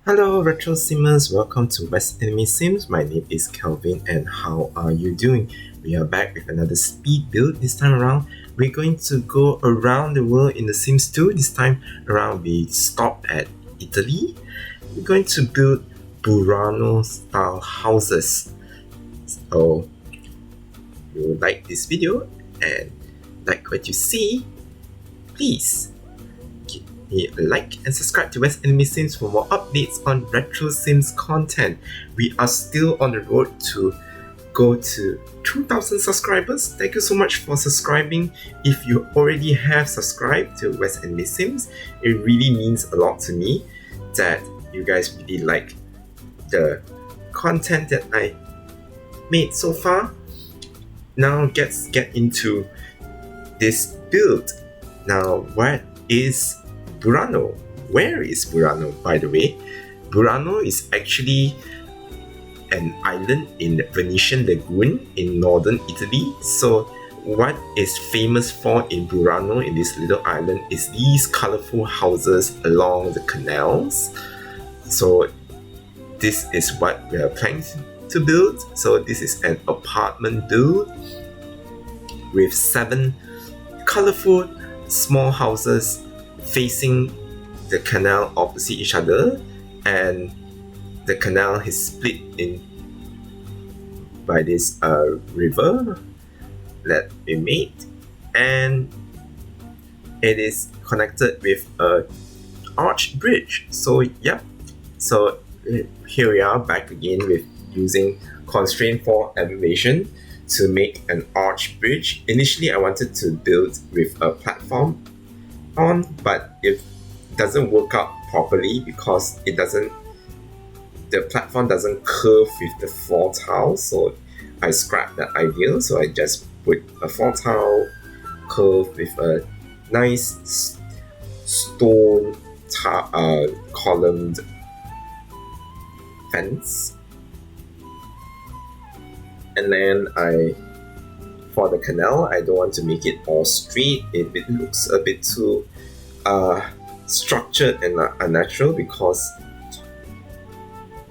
Hello Retro Simmers, welcome to West Enemy Sims. My name is Kelvin and how are you doing? We are back with another speed build. This time around, we're going to go around the world in The Sims 2. This time around, we stop at Italy. We're going to build Burano style houses. So, if you like this video and like what you see, please a like and subscribe to West Enemy Sims for more updates on Retro Sims content. We are still on the road to go to 2,000 subscribers. Thank you so much for subscribing. If you already have subscribed to West Enemy Sims, it really means a lot to me that you guys really like the content that I made so far. Now let's get into this build. Now, what is Burano? Where is Burano, by the way? Burano is actually an island in the Venetian Lagoon in northern Italy. So what is famous for in Burano, in this little island, is these colorful houses along the canals. So this is what we are planning to build. So this is an apartment build with 7 colorful small houses facing the canal opposite each other, and the canal is split in by this river that we made, and it is connected with a arch bridge. So yeah, so here we are back again with using constraint for elevation to make an arch bridge. Initially I wanted to build with a platform on, but it doesn't work out properly because the platform doesn't curve with the floor tile, so I scrapped that idea. So I just put a floor tile curve with a nice stone columned fence, and then for the canal, I don't want to make it all straight. It looks a bit too structured and unnatural because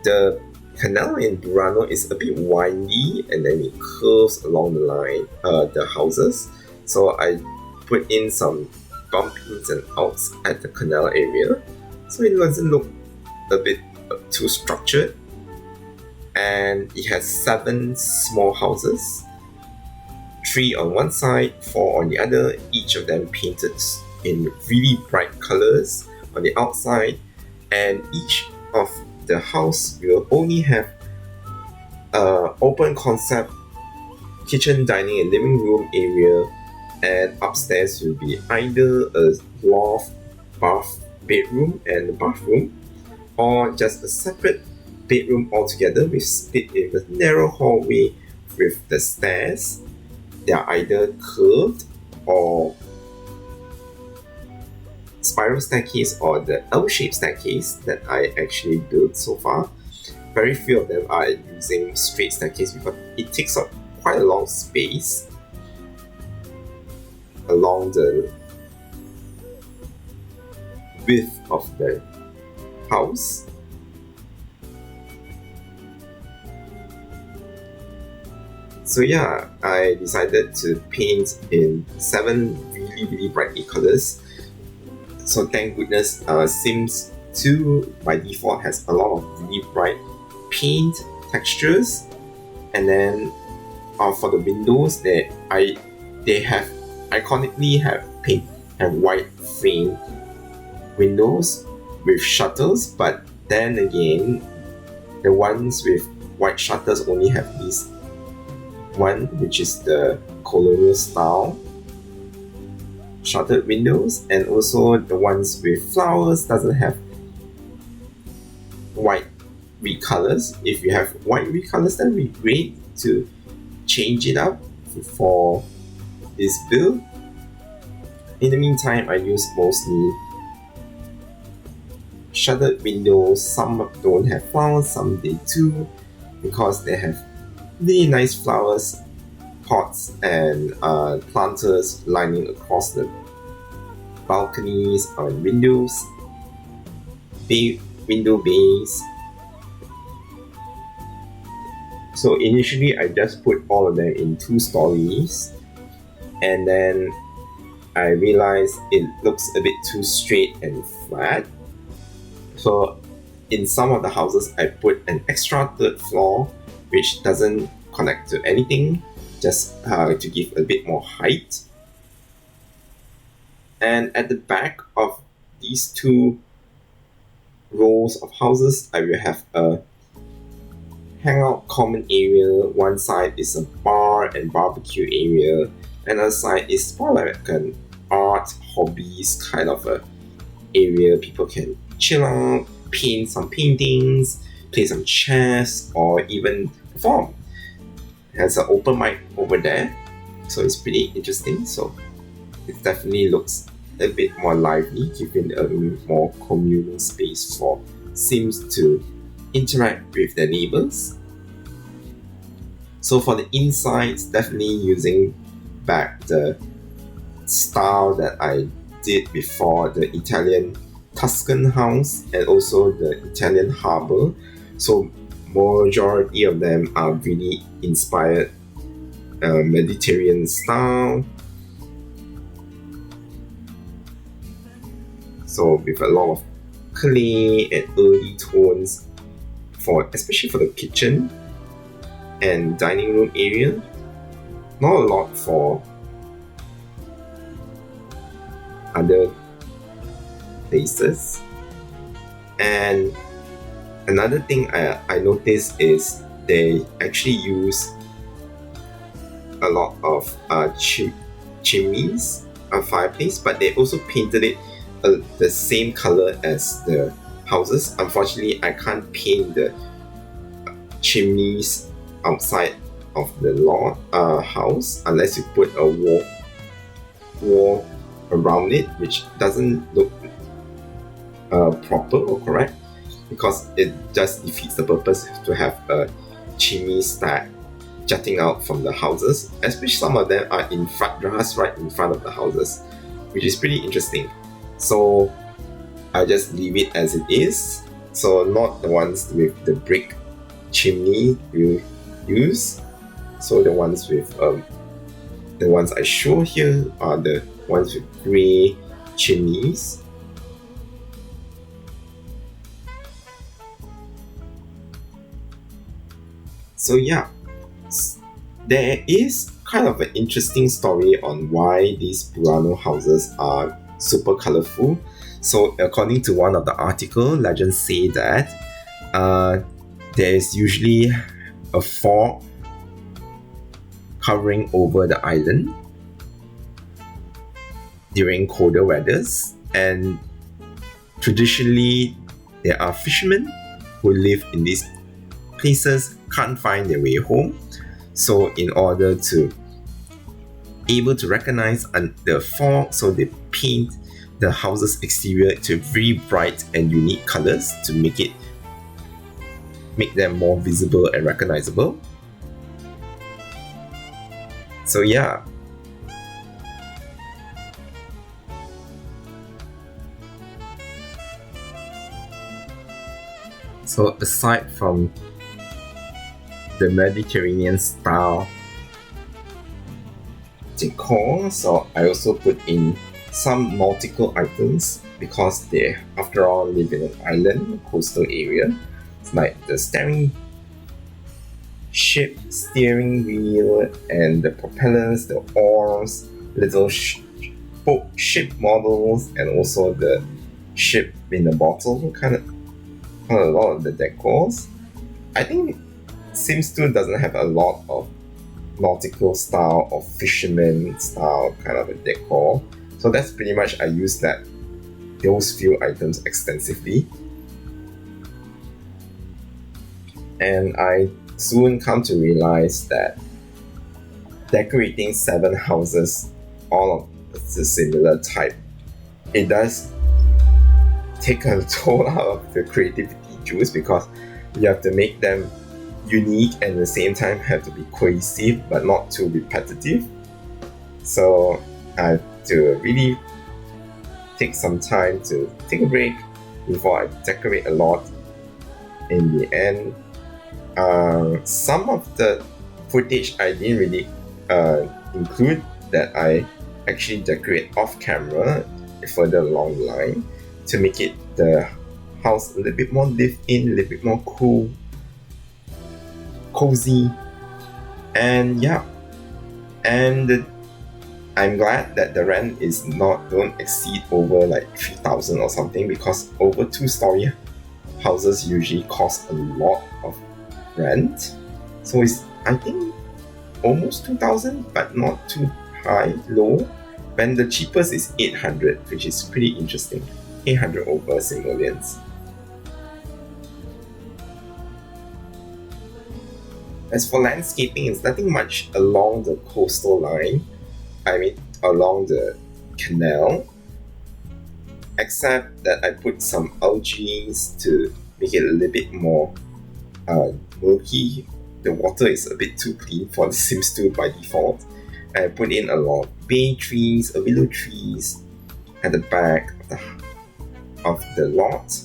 the canal in Burano is a bit windy and then it curves along the line, the houses. So I put in some bump ins and outs at the canal area, so it doesn't look a bit too structured. And it has 7 small houses, 3 on one side, 4 on the other, each of them painted in really bright colors on the outside, and each of the house will only have open concept kitchen, dining and living room area, and upstairs will be either a loft, bedroom and bathroom, or just a separate bedroom altogether with split in a narrow hallway with the stairs. They are either curved or spiral staircase or the L-shaped staircase that I actually built so far. Very few of them are using straight staircase because it takes up quite a long space along the width of the house. So yeah, I decided to paint in 7 really brightly colors. So thank goodness Sims 2 by default has a lot of really bright paint textures. And then for the windows, they iconically have white frame windows with shutters, but then again the ones with white shutters only have this one, which is the colonial style shuttered windows, and also the ones with flowers doesn't have white recolors. If you have white recolors, then it'd be great to change it up for this build. In the meantime, I use mostly shuttered windows. Some don't have flowers, some they do, because they have really nice flowers pots and planters lining across the balconies and windows. window bays. So initially I just put all of them in 2 stories, and then I realized it looks a bit too straight and flat. So in some of the houses I put an extra 3rd floor which doesn't connect to anything, just to give a bit more height. And at the back of these 2 rows of houses, I will have a hangout common area. One side is a bar and barbecue area. Another side is more like an art hobbies kind of a area. People can chill out, paint some paintings, play some chess, or even perform. It has an open mic over there, so it's pretty interesting. So it definitely looks a bit more lively, giving a more communal space for Sims to interact with their neighbors. So for the insides, definitely using back the style that I did before, the Italian Tuscan house and also the Italian harbour. So majority of them are really inspired Mediterranean style. So with a lot of clay and earthy tones, especially for the kitchen and dining room area. Not a lot for other places. And another thing I noticed is they actually use a lot of chimneys, a fireplace, but they also painted it the same color as the houses. Unfortunately, I can't paint the chimneys outside of the house unless you put a wall around it, which doesn't look proper or correct, because it just defeats the purpose to have a chimney stack jutting out from the houses, especially some of them are in front, just right in front of the houses, which is pretty interesting. So I just leave it as it is. So not the ones with the brick chimney you use. So the ones with the ones I show here are the ones with grey chimneys. So yeah, there is kind of an interesting story on why these Burano houses are super colorful. So according to one of the article, legends say that there is usually a fog covering over the island during colder weathers, and traditionally there are fishermen who live in these places can't find their way home. So in order to able to recognize the fog, so they paint the house's exterior to very bright and unique colors to make them more visible and recognizable. So yeah. So aside from the Mediterranean style decor, so I also put in some nautical items because they, after all, live in an island, coastal area. It's like the steering wheel and the propellers, the oars, little ship models, and also the ship in a bottle, kind of a lot of the decors. I think Sims 2 doesn't have a lot of nautical style or fisherman style kind of a decor. So that's pretty much I use those few items extensively. And I soon come to realize that decorating 7 houses, all of the similar type, it does take a toll out of the creativity juice, because you have to make them unique and at the same time have to be cohesive but not too repetitive. So I have to really take some time to take a break before I decorate a lot in the end. Some of the footage I didn't really include that I actually decorate off camera further along the line to make it the house a little bit more lived in, a little bit more cool, cozy, and yeah. And I'm glad that the rent is don't exceed over like 3,000 or something, because over 2-story houses usually cost a lot of rent. So it's, I think, almost 2,000, but not too high, low. When the cheapest is 800, which is pretty interesting. 800 over simoleons. As for landscaping, it's nothing much along the coastal line. I mean, along the canal, except that I put some algae to make it a little bit more murky. The water is a bit too clean for the Sims 2 by default. I put in a lot of bay trees, willow trees at the back of the lot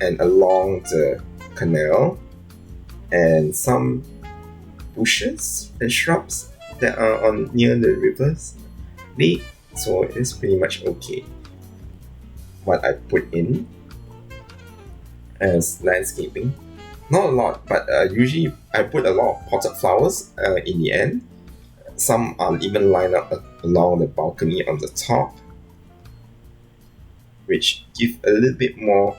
and along the canal, and some bushes and shrubs that are on near the river's lake. So it's pretty much okay what I put in as landscaping. Not a lot, but usually I put a lot of potted flowers in the end. Some are even lined up along the balcony on the top, which give a little bit more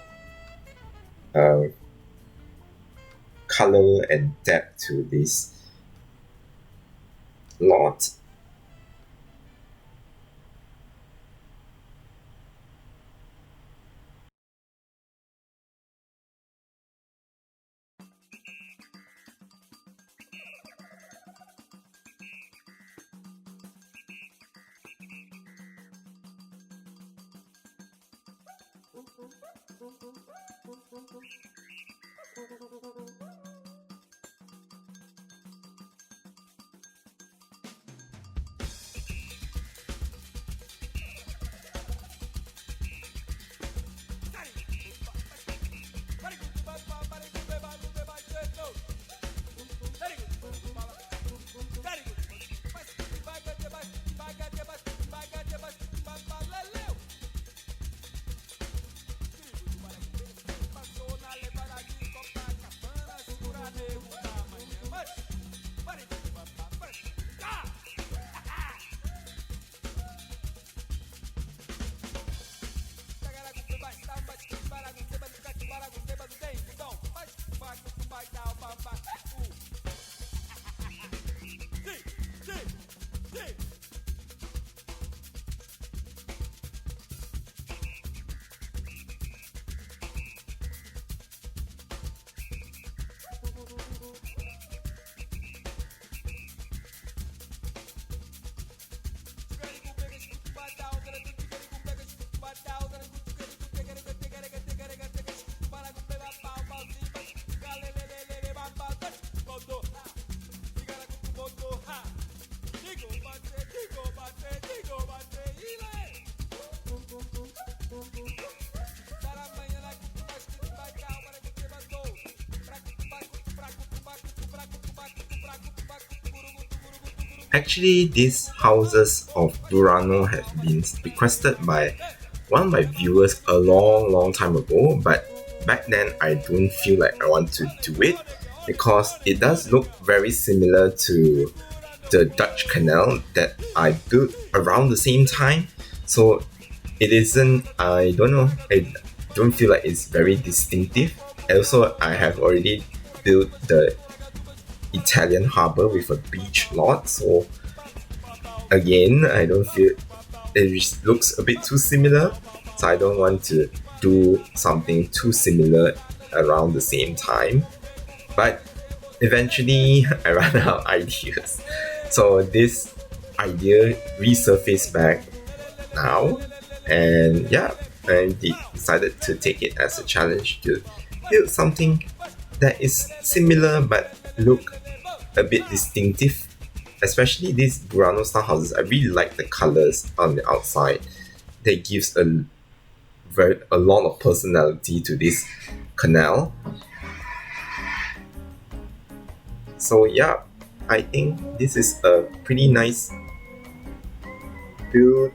color and depth to this lot. Actually, these houses of Burano have been requested by one of my viewers a long time ago, but back then I don't feel like I want to do it because it does look very similar to the Dutch canal that I built around the same time. So it isn't, I don't know, I don't feel like it's very distinctive. Also, I have already built the Italian harbor with a beach lot, so again, I don't feel it looks a bit too similar, so I don't want to do something too similar around the same time. But eventually, I ran out of ideas, so this idea resurfaced back now, and yeah, I decided to take it as a challenge to build something that is similar but look a bit distinctive. Especially these Burano style houses, I really like the colors on the outside. That gives a a lot of personality to this canal. So yeah, I think this is a pretty nice build.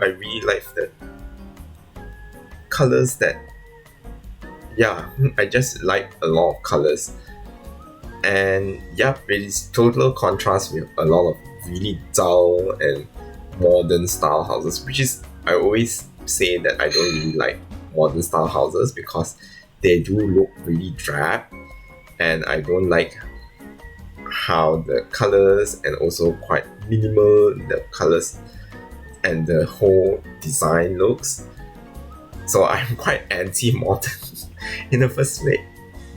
I really like the colors that, yeah, I just like a lot of colors. And yeah, it is total contrast with a lot of really dull and modern style houses, which is, I always say that I don't really like modern style houses because they do look really drab, and I don't like how the colors and also quite minimal the colors and the whole design looks. So I'm quite anti-modern in the first place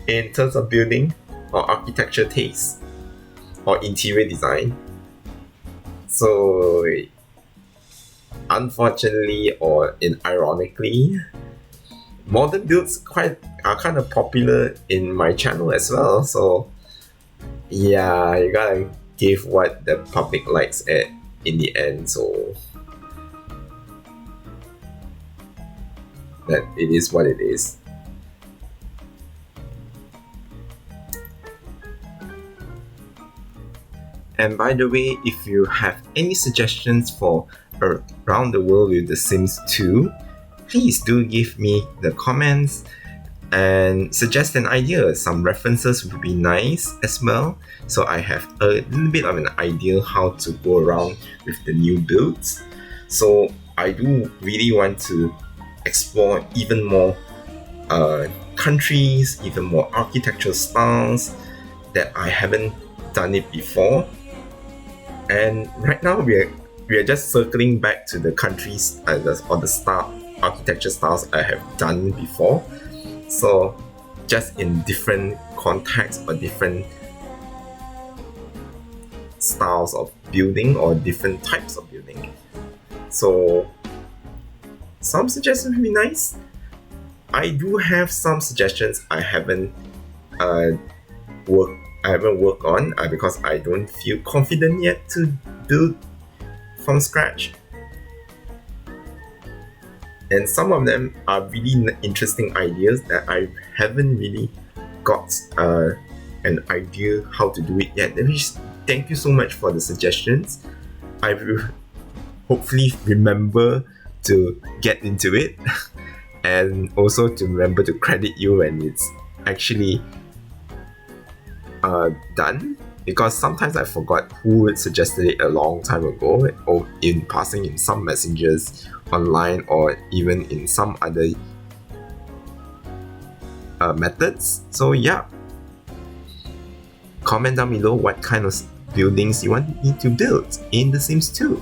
in terms of building or architecture taste or interior design. So unfortunately or ironically, modern builds are kind of popular in my channel as well. So yeah, you gotta give what the public likes at in the end. So that it is what it is. And by the way, if you have any suggestions for Around the World with The Sims 2, please do give me the comments and suggest an idea. Some references would be nice as well, so I have a little bit of an idea how to go around with the new builds. So I do really want to explore even more countries, even more architectural styles that I haven't done it before. And right now we are just circling back to the countries or the style architecture styles I have done before. So just in different contexts or different styles of building or different types of building. So some suggestions would be nice. I do have some suggestions I haven't worked on because I don't feel confident yet to build from scratch. And some of them are really interesting ideas that I haven't really got an idea how to do it yet. Thank you so much for the suggestions. I will hopefully remember to get into it and also to remember to credit you when it's actually done, because sometimes I forgot who suggested it a long time ago, or in passing in some messages online or even in some other methods. So yeah, comment down below what kind of buildings you want me to build in The Sims 2.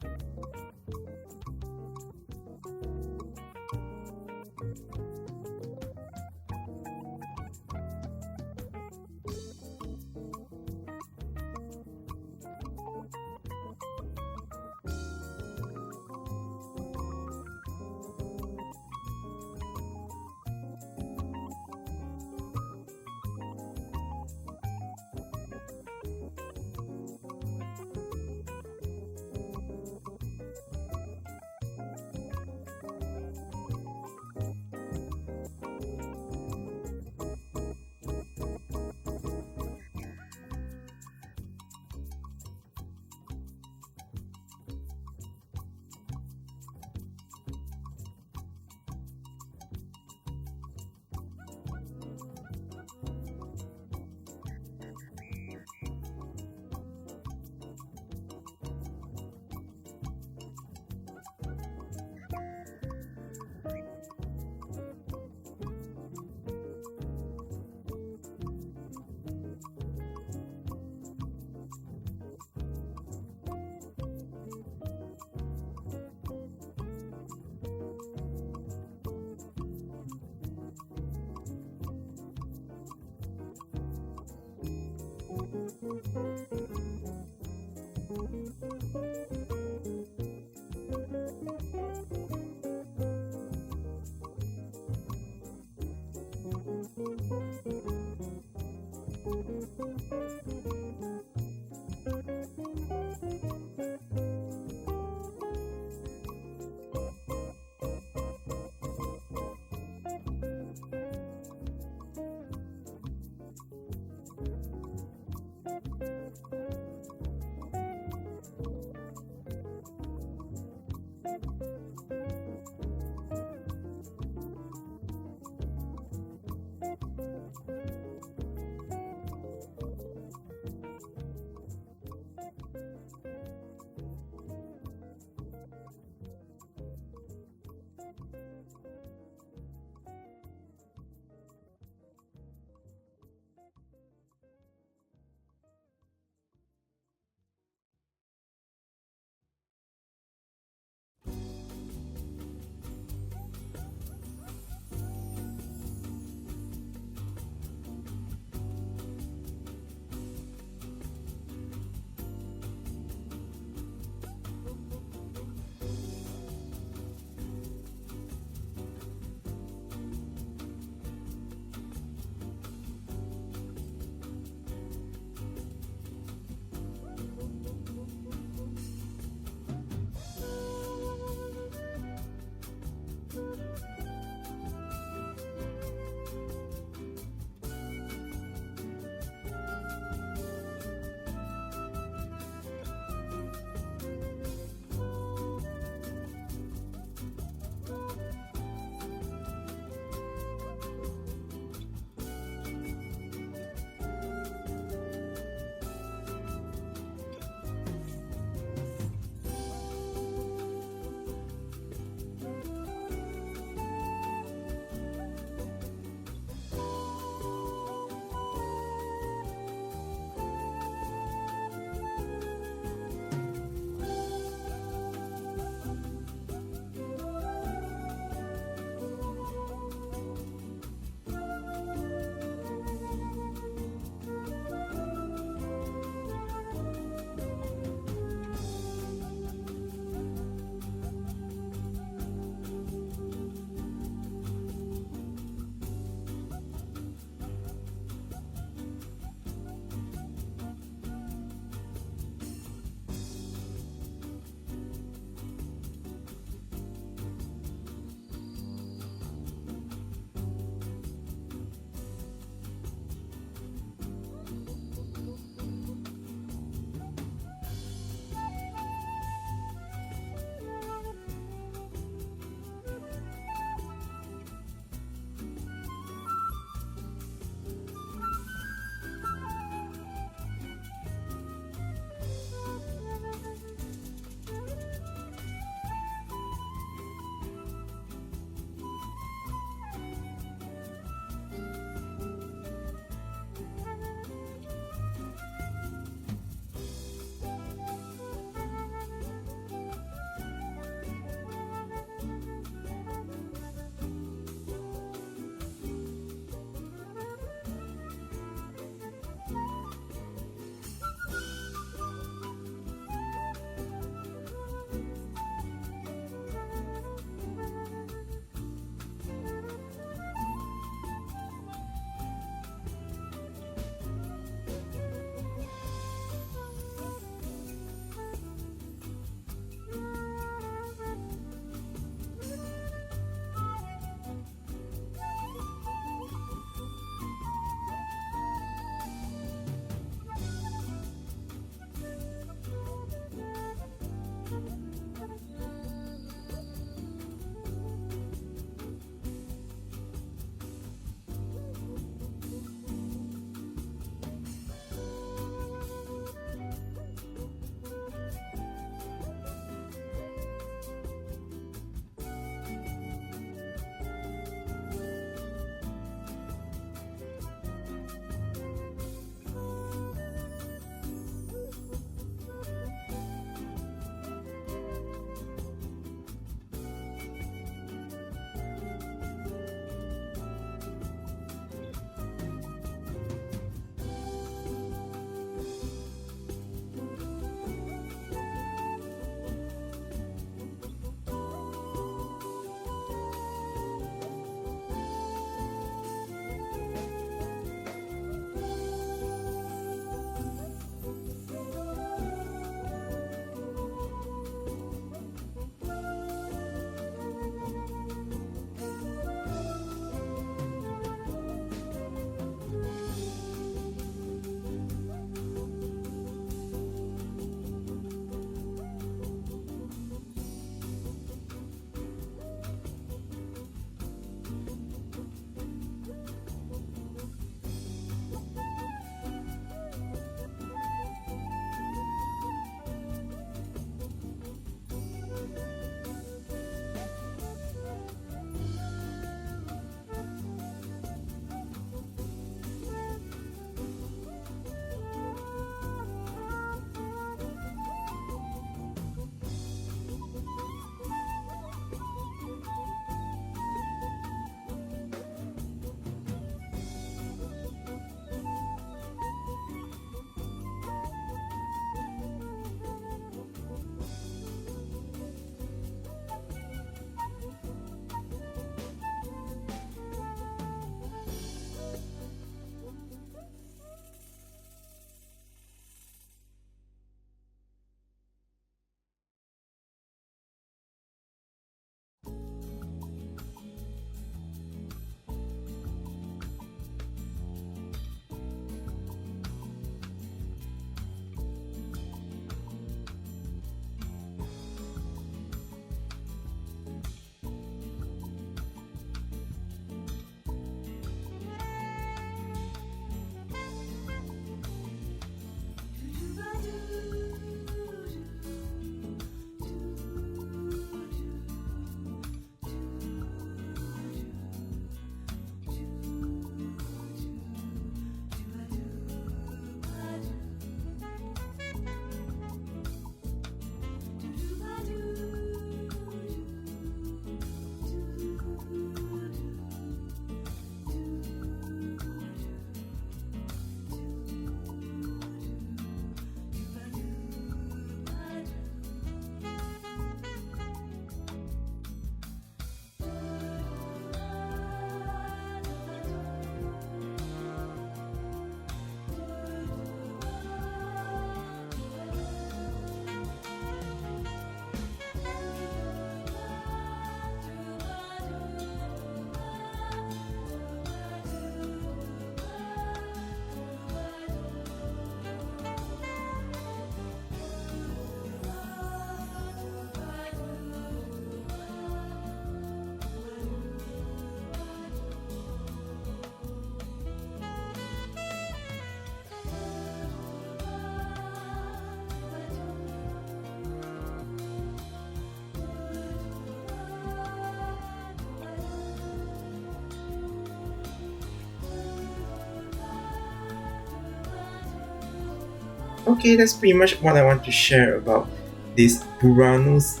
okay, that's pretty much what I want to share about these Burano's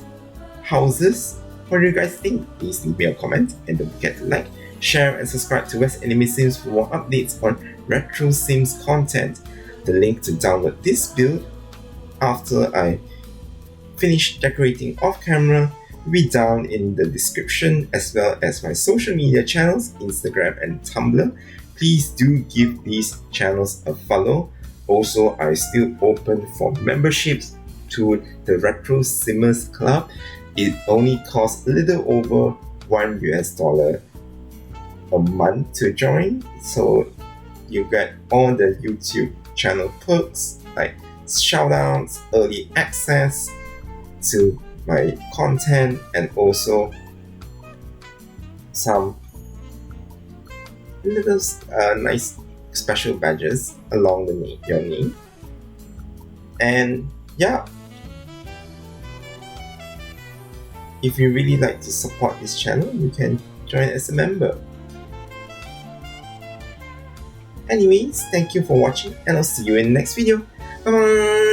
houses. What do you guys think? Please leave me a comment and don't forget to like, share and subscribe to West Anime Sims for more updates on retro Sims content. The link to download this build after I finish decorating off camera will be down in the description, as well as my social media channels, Instagram and Tumblr. Please do give these channels a follow. Also, I'm still open for memberships to the Retro Simmers Club. It only costs a little over $1 a month to join, so you get all the YouTube channel perks like shoutouts, early access to my content, and also some little nice special badges along your name. And yeah, if you really like to support this channel, you can join as a member. Anyways, thank you for watching and I'll see you in the next video. Bye bye!